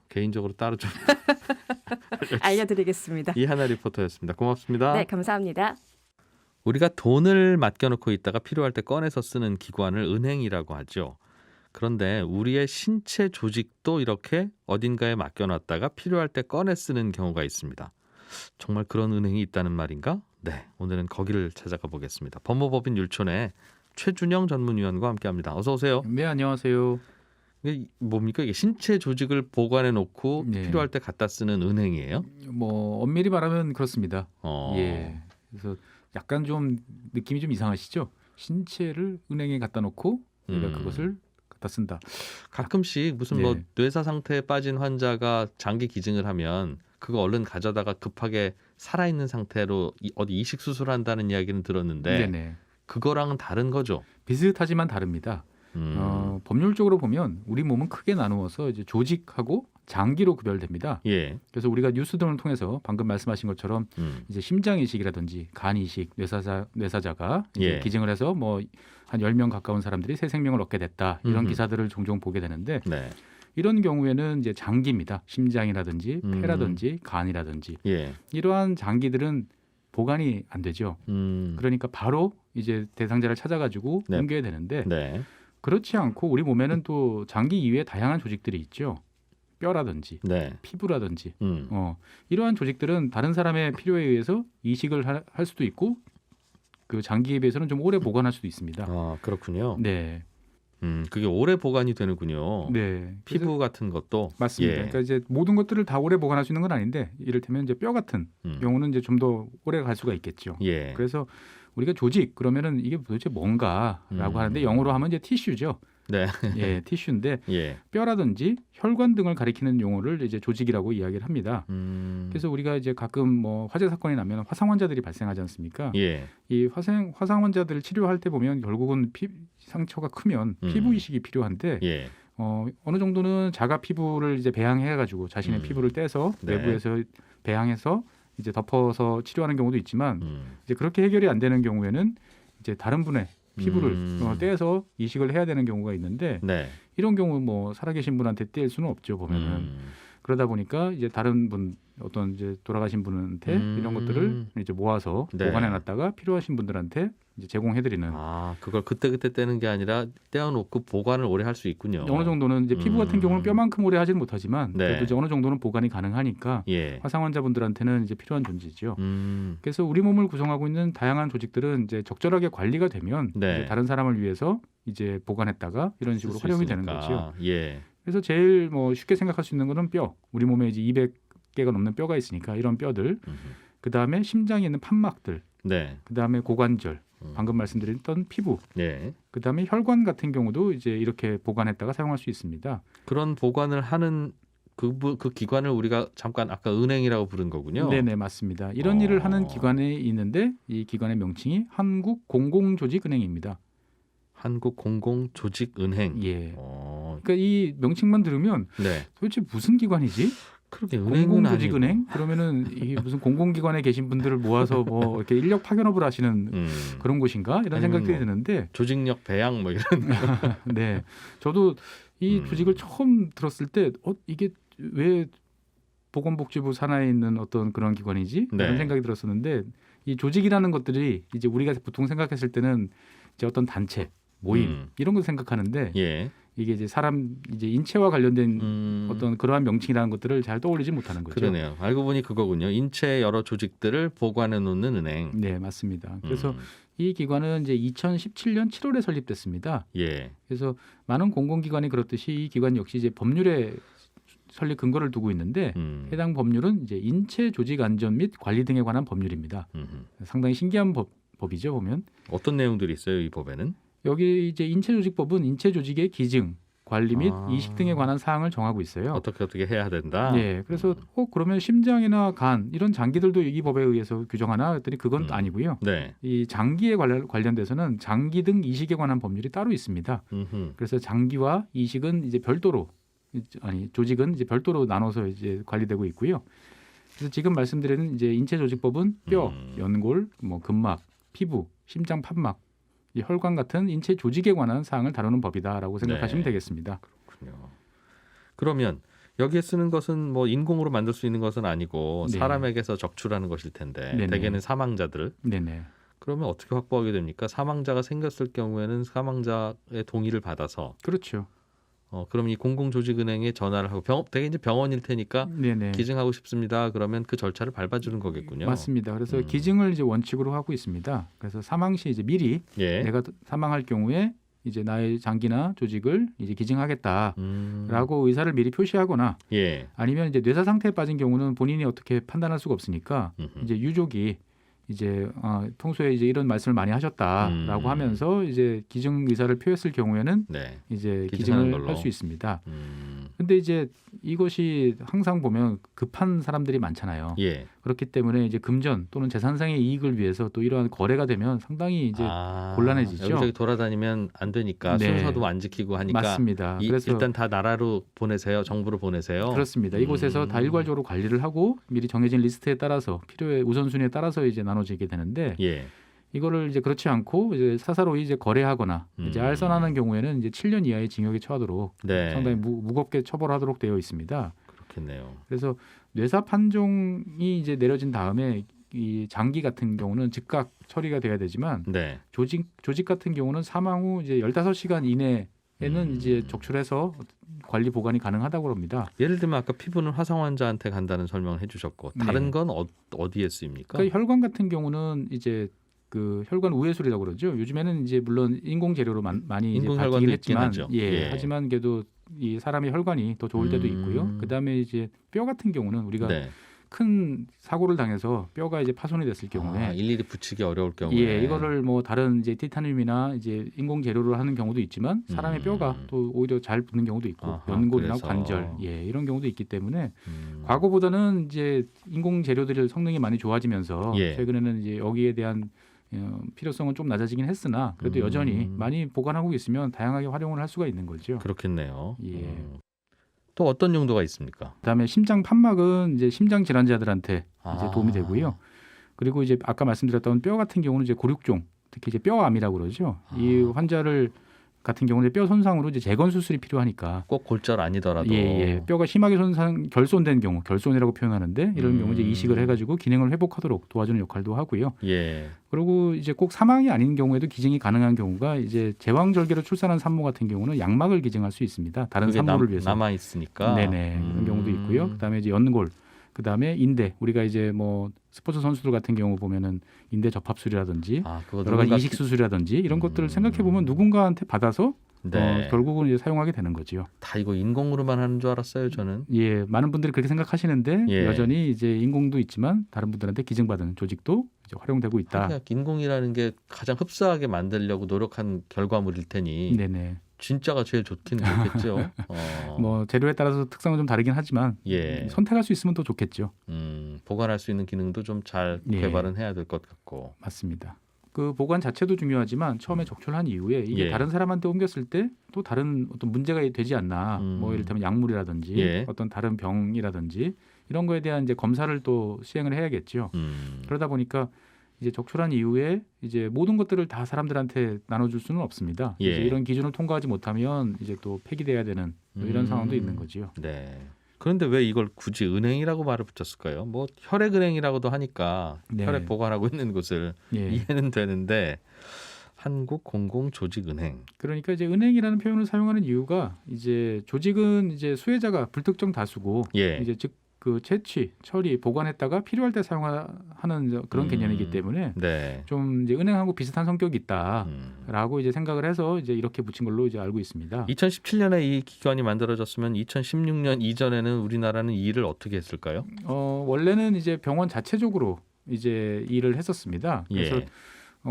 개인적으로 따로 좀 알려드리겠습니다. 이하나 리포터였습니다. 고맙습니다. 네, 감사합니다. 우리가 돈을 맡겨놓고 있다가 필요할 때 꺼내서 쓰는 기관을 은행이라고 하죠. 그런데 우리의 신체 조직도 이렇게 어딘가에 맡겨놨다가 필요할 때 꺼내 쓰는 경우가 있습니다. 정말 그런 은행이 있다는 말인가? 네, 오늘은 거기를 찾아가 보겠습니다. 법무법인 율촌의 최준영 전문위원과 함께합니다. 어서 오세요. 네, 안녕하세요. 이게 뭡니까? 이게 신체 조직을 보관해 놓고 네. 필요할 때 갖다 쓰는 은행이에요? 뭐 엄밀히 말하면 그렇습니다. 어. 예. 그래서 약간 좀 느낌이 좀 이상하시죠? 신체를 은행에 갖다 놓고 우리가 그것을 갖다 쓴다. 가끔씩 무슨 뭐 네. 뇌사 상태에 빠진 환자가 장기 기증을 하면 그거 얼른 가져다가 급하게 살아있는 상태로 어디 이식 수술한다는 이야기는 들었는데 네네. 그거랑은 다른 거죠. 비슷하지만 다릅니다. 법률적으로 보면 우리 몸은 크게 나누어서 이제 조직하고 장기로 구별됩니다. 예. 그래서 우리가 뉴스 등을 통해서 방금 말씀하신 것처럼 이제 심장 이식이라든지 간 이식, 뇌사자가 이제 예. 기증을 해서 뭐 한 10명 가까운 사람들이 새 생명을 얻게 됐다. 이런 기사들을 종종 보게 되는데 네. 이런 경우에는 이제 장기입니다. 심장이라든지 폐라든지 간이라든지 예. 이러한 장기들은 보관이 안 되죠. 그러니까 바로 이제 대상자를 찾아가지고 네. 옮겨야 되는데 네. 그렇지 않고 우리 몸에는 또 장기 이외에 다양한 조직들이 있죠. 뼈라든지 네. 피부라든지 이러한 조직들은 다른 사람의 필요에 의해서 이식을 할 수도 있고 그 장기에 비해서는 좀 오래 보관할 수도 있습니다. 아, 그렇군요. 네. 그게 오래 보관이 되는군요. 네. 피부 같은 것도 맞습니다. 예. 그러니까 이제 모든 것들을 다 오래 보관할 수 있는 건 아닌데 이를테면 이제 뼈 같은 경우는 이제 좀 더 오래 갈 수가 있겠죠. 예. 그래서 우리가 조직 그러면은 이게 도대체 뭔가라고 하는데 영어로 하면 이제 티슈죠. 네. 예, 티슈인데 예. 뼈라든지 혈관 등을 가리키는 용어를 이제 조직이라고 이야기를 합니다. 그래서 우리가 이제 가끔 뭐 화재 사건이 나면 화상 환자들이 발생하지 않습니까? 예. 이 화상 환자들을 치료할 때 보면 결국은 상처가 크면 피부 이식이 필요한데 예. 어느 정도는 자가 피부를 이제 배양해 가지고 자신의 피부를 떼서 네. 외부에서 배양해서 이제 덮어서 치료하는 경우도 있지만 이제 그렇게 해결이 안 되는 경우에는 이제 다른 분의 피부를 떼서 이식을 해야 되는 경우가 있는데 네. 이런 경우 뭐 살아계신 분한테 뗄 수는 없죠 보면은 그러다 보니까 이제 다른 분 어떤 이제 돌아가신 분한테 이런 것들을 이제 모아서 네. 보관해놨다가 필요하신 분들한테 이제 제공해드리는 아, 그걸 그때 떼는 게 아니라 떼어놓고 보관을 오래 할 수 있군요. 어느 정도는 이제 피부 같은 경우는 뼈만큼 오래 하지는 못하지만 네. 그래도 이제 어느 정도는 보관이 가능하니까 예. 화상 환자분들한테는 이제 필요한 존재죠. 음. 그래서 우리 몸을 구성하고 있는 다양한 조직들은 이제 적절하게 관리가 되면 네. 이제 다른 사람을 위해서 이제 보관했다가 이런 식으로 쓸수 활용이 있으니까. 되는 거죠. 예. 그래서 제일 뭐 쉽게 생각할 수 있는 거는 뼈. 우리 몸에 이제 200개가 넘는 뼈가 있으니까 이런 뼈들. 그 다음에 심장에 있는 판막들. 네. 그 다음에 고관절. 방금 말씀드렸던 피부. 예. 그 다음에 혈관 같은 경우도 이제 이렇게 보관했다가 사용할 수 있습니다. 그런 보관을 하는 그 기관을 우리가 잠깐 아까 은행이라고 부른 거군요. 네네 맞습니다. 이런 일을 하는 기관에 있는데 이 기관의 명칭이 한국공공조직은행입니다. 한국공공조직은행. 예. 그러니까 이 명칭만 들으면 네. 도대체 무슨 기관이지? 그렇게 은행은 공공조직은행? 그러면은 이게 무슨 공공기관에 계신 분들을 모아서 뭐 이렇게 인력 파견업을 하시는 그런 곳인가? 이런 생각들이 드는데 조직력 배양 뭐 이런. 네. 저도 이 조직을 처음 들었을 때 이게 왜 보건복지부 산하에 있는 어떤 그런 기관이지? 네. 이런 생각이 들었었는데 이 조직이라는 것들이 이제 우리가 보통 생각했을 때는 이제 어떤 단체, 모임 이런 걸 생각하는데 예. 이게 이제 사람 이제 인체와 관련된 어떤 그러한 명칭이라는 것들을 잘 떠올리지 못하는 거죠. 그러네요. 알고 보니 그거군요. 인체의 여러 조직들을 보관해 놓는 은행. 네, 맞습니다. 그래서 이 기관은 이제 2017년 7월에 설립됐습니다. 예. 그래서 많은 공공기관이 그렇듯이 이 기관 역시 이제 법률에 설립 근거를 두고 있는데 해당 법률은 이제 인체 조직 안전 및 관리 등에 관한 법률입니다. 상당히 신기한 법이죠, 보면. 어떤 내용들이 있어요, 이 법에는? 여기 이제 인체조직법은 인체조직의 기증, 관리 및 이식 등에 관한 사항을 정하고 있어요. 어떻게 해야 된다. 네, 그래서 그러면 심장이나 간 이런 장기들도 이 법에 의해서 규정하나 했더니 그건 아니고요. 네. 이 장기에 관련돼서는 장기 등 이식에 관한 법률이 따로 있습니다. 그래서 장기와 이식은 이제 별도로 조직은 이제 별도로 나눠서 이제 관리되고 있고요. 그래서 지금 말씀드리는 이제 인체조직법은 뼈, 연골, 뭐 근막, 피부, 심장 판막 이 혈관 같은 인체 조직에 관한 사항을 다루는 법이다라고 생각하시면 네. 되겠습니다. 그렇군요. 그러면 여기에 쓰는 것은 뭐 인공으로 만들 수 있는 것은 아니고 네. 사람에게서 적출하는 것일 텐데 네네. 대개는 사망자들. 네네. 그러면 어떻게 확보하게 됩니까? 사망자가 생겼을 경우에는 사망자의 동의를 받아서. 그렇죠. 그럼 이 공공조직은행에 전화를 하고 대개 이제 병원일 테니까 네네. 기증하고 싶습니다. 그러면 그 절차를 밟아주는 거겠군요. 맞습니다. 그래서 기증을 이제 원칙으로 하고 있습니다. 그래서 사망 시 이제 미리 예. 내가 사망할 경우에 이제 나의 장기나 조직을 이제 기증하겠다라고 의사를 미리 표시하거나 예. 아니면 이제 뇌사 상태에 빠진 경우는 본인이 어떻게 판단할 수가 없으니까 이제 유족이 이제 평소에 이제 이런 말씀을 많이 하셨다라고 하면서 이제 기증 의사를 표했을 경우에는 네. 이제 기증하는 기증을 걸로. 할 수 있습니다. 근데 이제 이것이 항상 보면 급한 사람들이 많잖아요. 예. 그렇기 때문에 이제 금전 또는 재산상의 이익을 위해서 또 이러한 거래가 되면 상당히 이제 곤란해지죠. 여기저기 돌아다니면 안 되니까 네. 순서도 안 지키고 하니까 맞습니다. 그래서 일단 다 나라로 보내세요. 정부로 보내세요. 그렇습니다. 이곳에서 다 일괄적으로 관리를 하고 미리 정해진 리스트에 따라서 필요의 우선순위에 따라서 이제 나눠지게 되는데 예. 이거를 이제 그렇지 않고 이제 사사로이 이제 거래하거나 이제 알선하는 경우에는 이제 7년 이하의 징역에 처하도록 네. 상당히 무겁게 처벌하도록 되어 있습니다. 그렇겠네요. 그래서 뇌사 판정이 이제 내려진 다음에 이 장기 같은 경우는 즉각 처리가 돼야 되지만 네. 조직 같은 경우는 사망 후 이제 15시간 이내에는 이제 적출해서 관리 보관이 가능하다고 합니다. 예를 들면 아까 피부는 화상 환자한테 간다는 설명을 해주셨고 다른 네. 건 어디에 쓰입니까? 그러니까 혈관 같은 경우는 이제 그 혈관 우회술이라고 그러죠. 요즘에는 이제 물론 인공 재료로 많이 이제 바뀌긴 했지만, 예, 하지만 그래도 이 사람의 혈관이 더 좋을 때도 있고요. 그다음에 이제 뼈 같은 경우는 우리가 네. 큰 사고를 당해서 뼈가 이제 파손이 됐을 경우에 일일이 붙이기 어려울 경우에 예, 이거를 뭐 다른 이제 티타늄이나 이제 인공 재료로 하는 경우도 있지만 사람의 뼈가 또 오히려 잘 붙는 경우도 있고 연골이나 그래서. 관절 예, 이런 경우도 있기 때문에 과거보다는 이제 인공 재료들의 성능이 많이 좋아지면서 예. 최근에는 이제 여기에 대한 필요성은 좀 낮아지긴 했으나 그래도 여전히 많이 보관하고 있으면 다양하게 활용을 할 수가 있는 거죠. 그렇겠네요. 예. 또 어떤 용도가 있습니까? 그다음에 심장 판막은 이제 심장 질환자들한테 이제 도움이 되고요. 그리고 이제 아까 말씀드렸던 뼈 같은 경우는 이제 고륙종, 특히 이제 뼈암이라고 그러죠. 이 환자를 같은 경우는 뼈 손상으로 이제 재건 수술이 필요하니까 꼭 골절 아니더라도 뼈가 심하게 결손된 경우, 결손이라고 표현하는데 이런 경우 이제 이식을 해가지고 기능을 회복하도록 도와주는 역할도 하고요. 예. 그리고 이제 꼭 사망이 아닌 경우에도 기증이 가능한 경우가 이제 제왕절개로 출산한 산모 같은 경우는 양막을 기증할 수 있습니다. 다른 산모를 위해서 남아 있으니까. 네네 그런 경우도 있고요. 그다음에 이제 연골, 그다음에 인대, 우리가 이제 뭐 스포츠 선수들 같은 경우 보면은 인대 접합술이라든지 여러 가지 이식 수술이라든지 이런 것들을 생각해 보면 누군가한테 받아서 네. 결국은 이제 사용하게 되는 거지요. 다 이거 인공으로만 하는 줄 알았어요, 저는. 예, 많은 분들이 그렇게 생각하시는데 여전히 이제 인공도 있지만 다른 분들한테 기증받은 조직도 이제 활용되고 있다. 인공이라는 게 가장 흡사하게 만들려고 노력한 결과물일 테니. 네네. 진짜가 제일 좋기는 좋겠죠. 뭐 재료에 따라서 특성은 좀 다르긴 하지만 선택할 수 있으면 더 좋겠죠. 보관할 수 있는 기능도 좀 잘 개발은 해야 될 것 같고. 맞습니다. 그 보관 자체도 중요하지만 처음에 적출한 이후에 이게 다른 사람한테 옮겼을 때 또 다른 어떤 문제가 되지 않나. 뭐 예를 들면 약물이라든지 어떤 다른 병이라든지 이런 거에 대한 이제 검사를 또 시행을 해야겠죠. 그러다 보니까 이제 적출한 이후에 이제 모든 것들을 다 사람들한테 나눠줄 수는 없습니다. 이제 이런 기준을 통과하지 못하면 이제 또 폐기돼야 되는 이런 상황도 있는 거지요. 네. 그런데 왜 이걸 굳이 은행이라고 말을 붙였을까요? 뭐 혈액은행이라고도 하니까 혈액 보관하고 있는 곳을 이해는 되는데 한국공공조직은행. 그러니까 이제 은행이라는 표현을 사용하는 이유가 이제 조직은 이제 수혜자가 불특정 다수고 이제 즉 그 채취, 처리, 보관했다가 필요할 때 사용하는 그런 개념이기 때문에 좀 이제 은행하고 비슷한 성격이 있다라고 이제 생각을 해서 이제 이렇게 붙인 걸로 이제 알고 있습니다. 2017년에 이 기관이 만들어졌으면 2016년 이전에는 우리나라는 이 일을 어떻게 했을까요? 원래는 이제 병원 자체적으로 이제 일을 했었습니다. 그래서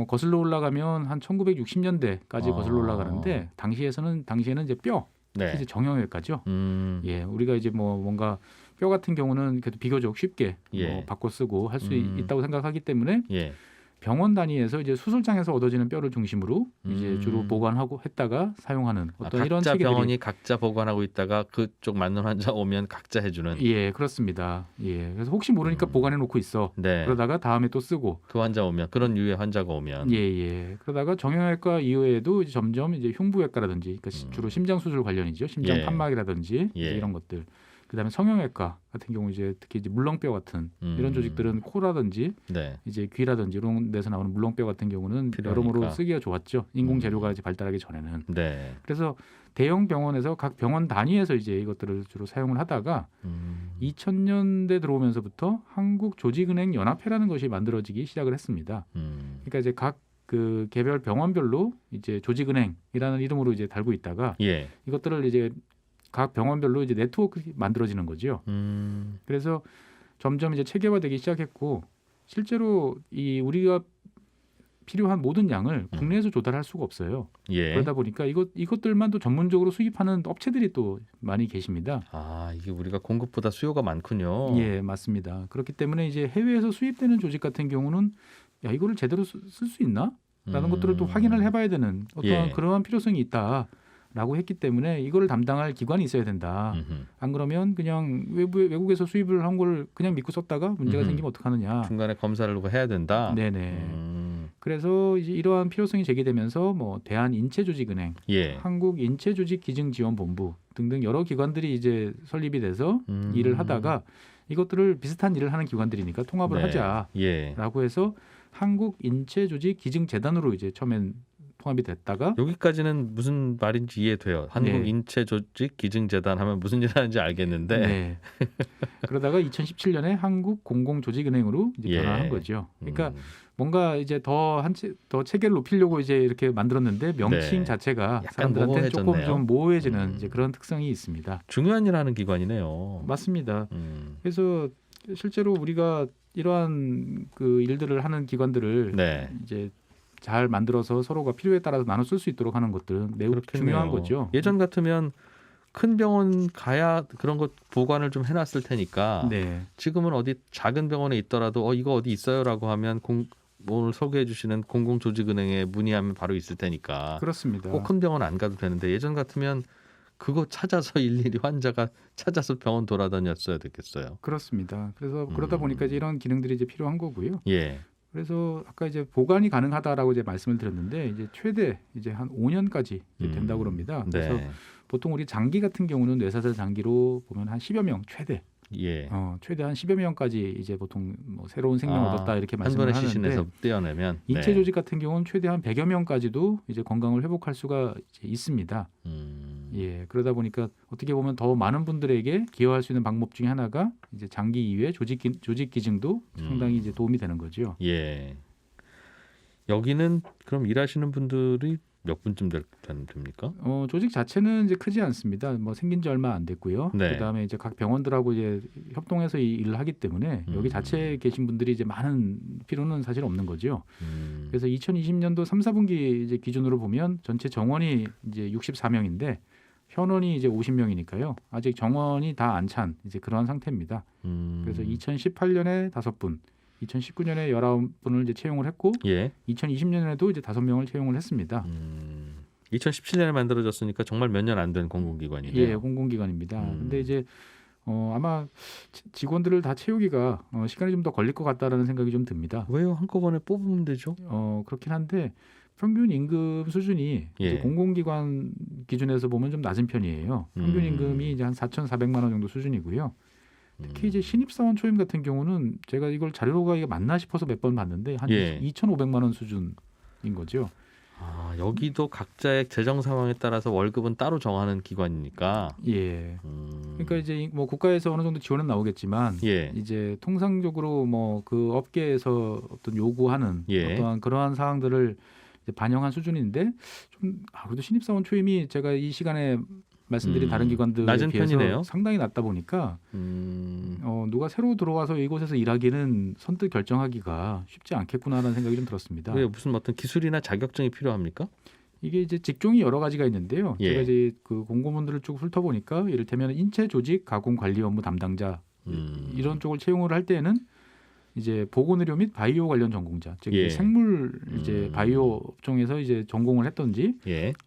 거슬러 올라가면 한 1960년대까지 거슬러 올라가는데 당시에는 이제 뼈, 이제 정형외과죠. 예, 우리가 이제 뭐 뭔가 뼈 같은 경우는 그래도 비교적 쉽게 뭐 바꿔 쓰고 할 수 있다고 생각하기 때문에 병원 단위에서 이제 수술장에서 얻어지는 뼈를 중심으로 이제 주로 보관하고 했다가 사용하는 어떤 이런 각자 체계들이 병원이 각자 보관하고 있다가 그쪽 맞는 환자 오면 각자 해주는. 예, 그렇습니다. 예, 그래서 혹시 모르니까 보관해 놓고 있어. 그러다가 다음에 또 쓰고. 그 환자 오면 그런 유의 환자가 오면. 예. 그러다가 정형외과 이외에도 이제 점점 이제 흉부외과라든지 그러니까 주로 심장 수술 관련이죠. 심장 판막이라든지 이런 것들. 그다음에 성형외과 같은 경우 이제 특히 이제 물렁뼈 같은 이런 조직들은 코라든지 이제 귀라든지 이런 데서 나오는 물렁뼈 같은 경우는 여러모로 쓰기가 좋았죠. 인공 재료가 이제 발달하기 전에는. 그래서 대형 병원에서 각 병원 단위에서 이제 이것들을 주로 사용을 하다가 2000년대 들어오면서부터 한국조직은행 연합회라는 것이 만들어지기 시작을 했습니다. 그러니까 이제 각 그 개별 병원별로 이제 조직은행이라는 이름으로 이제 달고 있다가 이것들을 이제 각 병원별로 이제 네트워크 만들어지는 거죠. 그래서 점점 이제 체계화되기 시작했고 실제로 이 우리가 필요한 모든 양을 국내에서 조달할 수가 없어요. 그러다 보니까 이것들만 또 전문적으로 수입하는 업체들이 또 많이 계십니다. 이게 우리가 공급보다 수요가 많군요. 예, 맞습니다. 그렇기 때문에 이제 해외에서 수입되는 조직 같은 경우는 야, 이거를 제대로 쓸 수 있나? 라는 것들을 또 확인을 해봐야 되는 어떤 그러한 필요성이 있다라고 했기 때문에 이거를 담당할 기관이 있어야 된다. 안 그러면 그냥 외국에서 수입을 한 걸 그냥 믿고 썼다가 문제가 생기면 어떡하느냐. 중간에 검사를 해야 된다. 네네. 그래서 이제 이러한 필요성이 제기되면서 뭐 대한인체조직은행, 한국인체조직기증지원본부 등등 여러 기관들이 이제 설립이 돼서 일을 하다가 이것들을 비슷한 일을 하는 기관들이니까 통합을 하자라고 해서 한국인체조직기증재단으로 이제 처음엔 통합이 됐다가 여기까지는 무슨 말인지 이해돼요. 한국인체조직기증재단 하면 무슨 일 하는지 알겠는데 그러다가 2017년에 한국공공조직은행으로 이제 변화한 거죠. 그러니까 뭔가 이제 더 체계를 높이려고 이제 이렇게 만들었는데 명칭 자체가 사람들한테 조금 좀 모호해지는 이제 그런 특성이 있습니다. 중요한 일 하는 기관이네요. 맞습니다. 그래서 실제로 우리가 이러한 그 일들을 하는 기관들을 이제 잘 만들어서 서로가 필요에 따라서 나눠 쓸 수 있도록 하는 것들은 매우 그렇겠네요. 중요한 거죠. 예전 같으면 큰 병원 가야 그런 것 보관을 좀 해놨을 테니까 지금은 어디 작은 병원에 있더라도 이거 어디 있어요라고 하면 오늘 소개해 주시는 공공조직은행에 문의하면 바로 있을 테니까 그렇습니다. 꼭 큰 병원 안 가도 되는데 예전 같으면 그거 찾아서 일일이 환자가 찾아서 병원 돌아다녔어야 됐겠어요. 그렇습니다. 그래서 그러다 보니까 이제 이런 기능들이 이제 필요한 거고요. 예. 그래서 아까 이제 보관이 가능하다라고 이제 말씀을 드렸는데 이제 최대 이제 한 5년까지 된다고 그럽니다. 그래서 보통 우리 장기 같은 경우는 뇌사살 장기로 보면 한 10여 명 최대. 최대 한 10여 명까지 이제 보통 뭐 새로운 생명 얻었다 이렇게 말씀을 하는데 한 번에 시신에서 떼어내면 인체 조직 같은 경우는 최대한 100여 명까지도 이제 건강을 회복할 수가 이제 있습니다. 그러다 보니까 어떻게 보면 더 많은 분들에게 기여할 수 있는 방법 중에 하나가 이제 장기 이외 조직 기증도 상당히 이제 도움이 되는 거죠. 여기는 그럼 일하시는 분들이 몇 분쯤 됩니까? 조직 자체는 이제 크지 않습니다. 뭐 생긴 지 얼마 안 됐고요. 그다음에 이제 각 병원들하고 이제 협동해서 일을 하기 때문에 여기 자체에 계신 분들이 이제 많은 필요는 사실 없는 거죠. 그래서 2020년도 3, 4분기 이제 기준으로 보면 전체 정원이 이제 64명인데 현원이 이제 50명이니까요. 아직 정원이 다 안 찬 이제 그러한 상태입니다. 그래서 2018년에 5분, 2019년에 19분을 이제 채용을 했고 2020년에도 이제 5명을 채용을 했습니다. 2017년에 만들어졌으니까 정말 몇 년 안 된 공공기관이네요. 공공기관입니다. 근데 이제 아마 직원들을 다 채우기가 시간이 좀 더 걸릴 것 같다라는 생각이 좀 듭니다. 왜요? 한꺼번에 뽑으면 되죠. 그렇긴 한데 평균 임금 수준이 이제 공공기관 기준에서 보면 좀 낮은 편이에요. 평균 임금이 이제 한 4,400만 원 정도 수준이고요. 특히 이제 신입사원 초임 같은 경우는 제가 이걸 자료가 이게 맞나 싶어서 몇 번 봤는데 한 2,500만 원 수준인 거죠. 여기도 각자의 재정 상황에 따라서 월급은 따로 정하는 기관이니까. 그러니까 이제 뭐 국가에서 어느 정도 지원은 나오겠지만 이제 통상적으로 뭐 그 업계에서 어떤 요구하는 어떠한 그러한 사항들을 이제 반영한 수준인데 좀 그래도 신입사원 초임이 제가 이 시간에 말씀드린 다른 기관들에 낮은 비해서 편이네요. 상당히 낮다 보니까 누가 새로 들어와서 이곳에서 일하기는 선뜻 결정하기가 쉽지 않겠구나라는 생각이 좀 들었습니다. 왜 무슨 어떤 기술이나 자격증이 필요합니까? 이게 이제 직종이 여러 가지가 있는데요. 제가 이제 그 공고문들을 쭉 훑어보니까 이를테면 인체 조직 가공 관리 업무 담당자 이런 쪽을 채용을 할 때에는 이제 보건의료 및 바이오 관련 전공자, 즉 생물 이제 바이오 업종에서 이제 전공을 했던지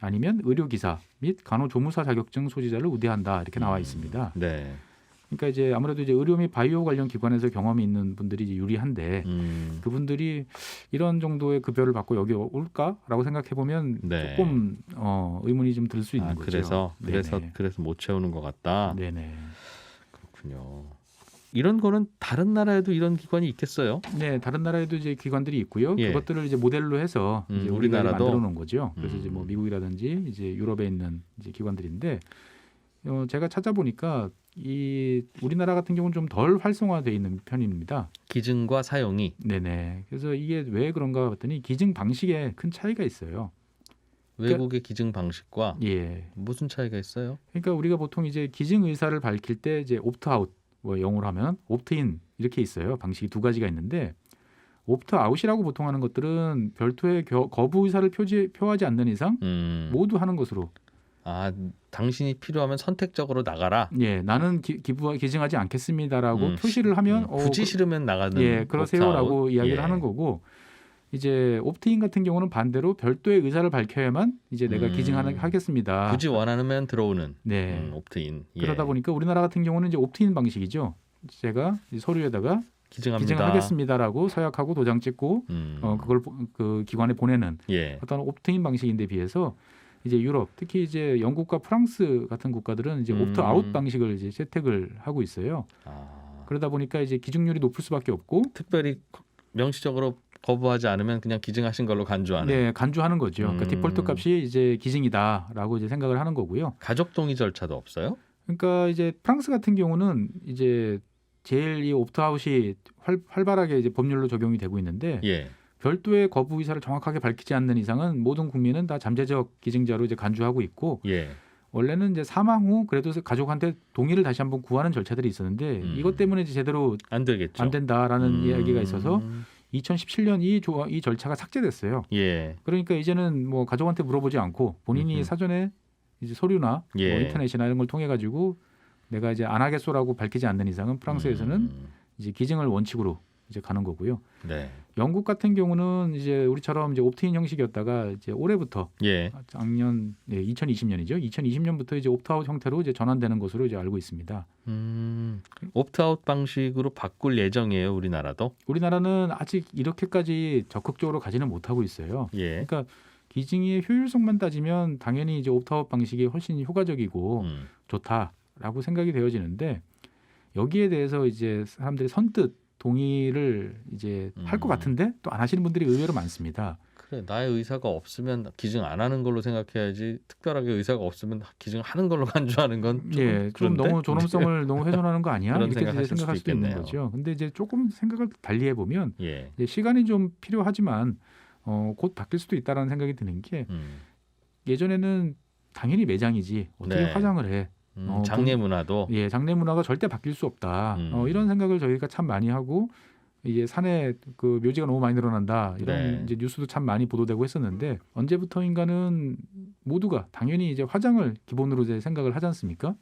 아니면 의료기사 및 간호조무사 자격증 소지자를 우대한다 이렇게 나와 있습니다. 그러니까 이제 아무래도 이제 의료 및 바이오 관련 기관에서 경험이 있는 분들이 이제 유리한데 그분들이 이런 정도의 급여를 받고 여기 올까라고 생각해 보면 조금 의문이 좀 들 수 있는 거죠. 그래서 못 채우는 것 같다. 그렇군요. 이런 거는 다른 나라에도 이런 기관이 있겠어요? 다른 나라에도 이제 기관들이 있고요. 그것들을 이제 모델로 해서 이제 우리나라도 만들어 놓은 거죠. 그래서 이제 뭐 미국이라든지 이제 유럽에 있는 이제 기관들인데 제가 찾아보니까 이 우리나라 같은 경우는 좀 덜 활성화되어 있는 편입니다. 기증과 사용이. 그래서 이게 왜 그런가 봤더니 기증 방식에 큰 차이가 있어요. 외국의 기증 방식과 무슨 차이가 있어요? 그러니까 우리가 보통 이제 기증 의사를 밝힐 때 이제 옵트아웃 뭐 영어로 하면 옵트인 이렇게 있어요. 방식이 두 가지가 있는데 옵트아웃이라고 보통 하는 것들은 별도의 거부 의사를 표하지 않는 이상 모두 하는 것으로. 당신이 필요하면 선택적으로 나가라. 나는 기증하지 않겠습니다라고 표시를 하면 굳이 싫으면 나가는. 그러세요라고 이야기를 하는 거고 이제 옵트인 같은 경우는 반대로 별도의 의사를 밝혀야만 이제 내가 기증하겠습니다. 굳이 원하면 들어오는. 옵트인. 그러다 보니까 우리나라 같은 경우는 이제 옵트인 방식이죠. 제가 서류에다가 기증합니다. 기증하겠습니다라고 서약하고 도장 찍고 그걸 그 기관에 보내는 어떤 옵트인 방식인데 비해서 이제 유럽, 특히 이제 영국과 프랑스 같은 국가들은 이제 옵트아웃 방식을 이제 채택을 하고 있어요. 그러다 보니까 이제 기증률이 높을 수밖에 없고 특별히 명시적으로 거부하지 않으면 그냥 기증하신 걸로 간주하는. 네, 간주하는 거죠. 그러니까 디폴트 값이 이제 기증이다라고 이제 생각을 하는 거고요. 가족 동의 절차도 없어요? 그러니까 이제 프랑스 같은 경우는 이제 제일 이 옵트아웃이 활발하게 이제 법률로 적용이 되고 있는데 별도의 거부 의사를 정확하게 밝히지 않는 이상은 모든 국민은 다 잠재적 기증자로 이제 간주하고 있고 원래는 이제 사망 후 그래도 가족한테 동의를 다시 한번 구하는 절차들이 있었는데 이것 때문에 이제 제대로 안 되겠죠. 안 된다라는 이야기가 있어서 2017년 이 절차가 삭제됐어요. 그러니까 이제는 뭐 가족한테 물어보지 않고 본인이 사전에 이제 서류나 뭐 인터넷이나 이런 걸 통해 가지고 내가 이제 안 하겠소라고 밝히지 않는 이상은 프랑스에서는 이제 기증을 원칙으로 이제 가는 거고요. 영국 같은 경우는 이제 우리처럼 이제 옵트인 형식이었다가 이제 올해부터 작년 2020년이죠. 2020년부터 이제 옵트아웃 형태로 이제 전환되는 것으로 이제 알고 있습니다. 옵트아웃 방식으로 바꿀 예정이에요, 우리나라도? 우리나라는 아직 이렇게까지 적극적으로 가지는 못하고 있어요. 그러니까 기증의 효율성만 따지면 당연히 이제 옵트아웃 방식이 훨씬 효과적이고 좋다라고 생각이 되어지는데 여기에 대해서 이제 사람들이 선뜻 동의를 이제 할 것 같은데 또 안 하시는 분들이 의외로 많습니다. 그래, 나의 의사가 없으면 기증 안 하는 걸로 생각해야지 특별하게 의사가 없으면 기증하는 걸로 간주하는 건 좀 너무 존엄성을 너무 훼손하는 거 아니야? 그런 이렇게 이제 생각할 수도 있는 거죠. 근데 이제 조금 생각을 달리 해보면 이제 시간이 좀 필요하지만 곧 바뀔 수도 있다라는 생각이 드는 게 예전에는 당연히 매장이지 어떻게 화장을 해? 장례 문화도 장례 문화가 절대 바뀔 수 없다. 이런 생각을 저희가 참 많이 하고 이게 산에 그 묘지가 너무 많이 늘어난다 이런 이제 뉴스도 참 많이 보도되고 했었는데 언제부터인가는 모두가 당연히 이제 화장을 기본으로 이제 생각을 하지 않습니까?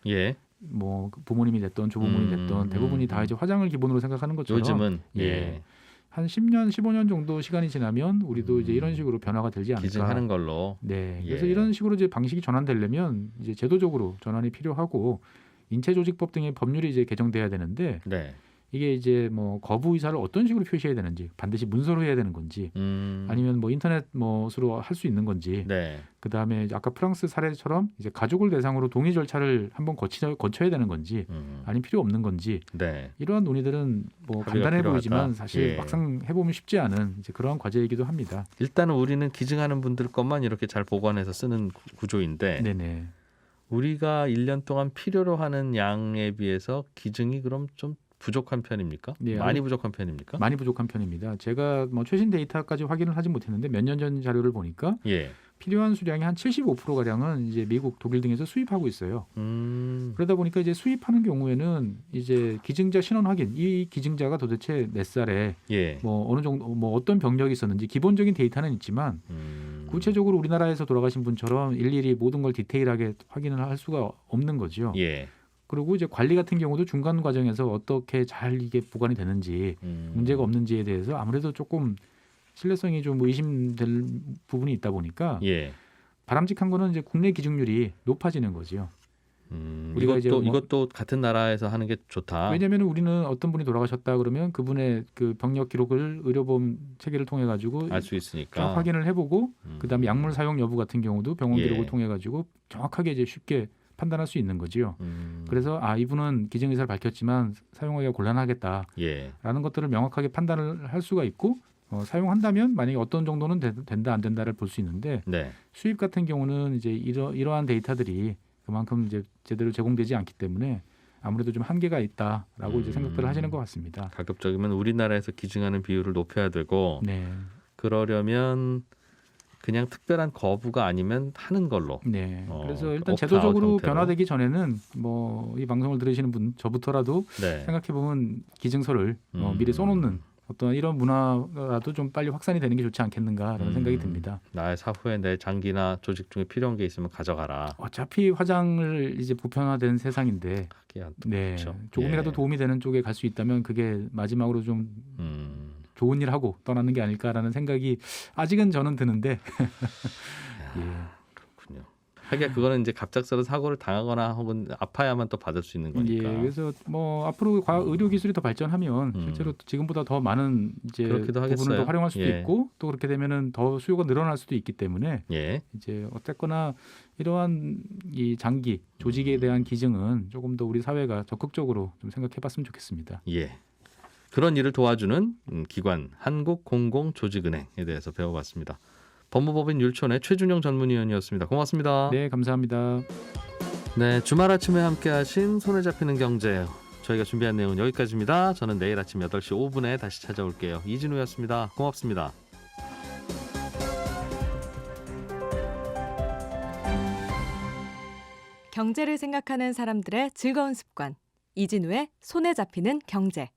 뭐 부모님이 됐던 조부모님이 됐던 대부분이 다 이제 화장을 기본으로 생각하는 것처럼 요즘은 한 10년, 15년 정도 시간이 지나면 우리도 이제 이런 식으로 변화가 되지 않을까. 기증하는 걸로. 그래서 이런 식으로 이제 방식이 전환되려면 이제 제도적으로 전환이 필요하고 인체조직법 등의 법률이 이제 개정돼야 되는데 이게 이제 뭐 거부 의사를 어떤 식으로 표시해야 되는지 반드시 문서로 해야 되는 건지 아니면 뭐 인터넷 뭐로 할 수 있는 건지 그다음에 아까 프랑스 사례처럼 이제 가족을 대상으로 동의 절차를 한번 거쳐야 되는 건지 아니면 필요 없는 건지 이러한 논의들은 뭐 간단해 필요하다. 보이지만 사실 막상 해보면 쉽지 않은 이제 그러한 과제이기도 합니다. 일단은 우리는 기증하는 분들 것만 이렇게 잘 보관해서 쓰는 구조인데 우리가 1년 동안 필요로 하는 양에 비해서 기증이 그럼 좀 부족한 편입니까? 많이 부족한 편입니까? 많이 부족한 편입니다. 제가 뭐 최신 데이터까지 확인을 하지 못했는데 몇 년 전 자료를 보니까 필요한 수량의 한 75%가량은 이제 미국, 독일 등에서 수입하고 있어요. 그러다 보니까 이제 수입하는 경우에는 이제 기증자 신원 확인, 이 기증자가 도대체 몇 살에 뭐 어느 정도 뭐 어떤 병력이 있었는지 기본적인 데이터는 있지만 구체적으로 우리나라에서 돌아가신 분처럼 일일이 모든 걸 디테일하게 확인을 할 수가 없는 거죠. 그리고 이제 관리 같은 경우도 중간 과정에서 어떻게 잘 이게 보관이 되는지 문제가 없는지에 대해서 아무래도 조금 신뢰성이 좀 의심될 부분이 있다 보니까 바람직한 거는 이제 국내 기증률이 높아지는 거죠. 우리가 이것도 같은 나라에서 하는 게 좋다. 왜냐하면 우리는 어떤 분이 돌아가셨다 그러면 그분의 그 병력 기록을 의료보험 체계를 통해 가지고 알 수 있으니까 확인을 해보고 그다음에 약물 사용 여부 같은 경우도 병원 기록을 통해 가지고 정확하게 이제 쉽게 판단할 수 있는 거지요. 그래서 이분은 기증 의사를 밝혔지만 사용하기가 곤란하겠다라는 것들을 명확하게 판단을 할 수가 있고 사용한다면 만약에 어떤 정도는 된다 안 된다를 볼 수 있는데 수입 같은 경우는 이제 이러한 데이터들이 그만큼 이제 제대로 제공되지 않기 때문에 아무래도 좀 한계가 있다라고 이제 생각들을 하시는 것 같습니다. 가급적이면 우리나라에서 기증하는 비율을 높여야 되고 그러려면 그냥 특별한 거부가 아니면 하는 걸로. 그래서 일단 제도적으로 변화되기 전에는 뭐 이 방송을 들으시는 분 저부터라도 생각해 보면 기증서를 미리 써놓는 어떤 이런 문화라도 좀 빨리 확산이 되는 게 좋지 않겠는가라는 생각이 듭니다. 나의 사후에 내 장기나 조직 중에 필요한 게 있으면 가져가라. 어차피 화장을 이제 보편화된 세상인데 조금이라도 도움이 되는 쪽에 갈 수 있다면 그게 마지막으로 좀 좋은 일 하고 떠나는 게 아닐까라는 생각이 아직은 저는 드는데 그렇군요. 하기야 그거는 이제 갑작스러운 사고를 당하거나 혹은 아파야만 또 받을 수 있는 거니까. 예, 그래서 뭐 앞으로 의료 기술이 더 발전하면 실제로 지금보다 더 많은 이제 부분을 더 활용할 수도 있고 또 그렇게 되면은 더 수요가 늘어날 수도 있기 때문에 이제 어쨌거나 이러한 이 장기 조직에 대한 기증은 조금 더 우리 사회가 적극적으로 좀 생각해봤으면 좋겠습니다. 예. 그런 일을 도와주는 기관 한국공공조직은행에 대해서 배워봤습니다. 법무법인 율촌의 최준영 전문위원이었습니다. 고맙습니다. 네, 감사합니다. 네, 주말 아침에 함께하신 손에 잡히는 경제. 저희가 준비한 내용은 여기까지입니다. 저는 내일 아침 8시 5분에 다시 찾아올게요. 이진우였습니다. 고맙습니다. 경제를 생각하는 사람들의 즐거운 습관. 이진우의 손에 잡히는 경제.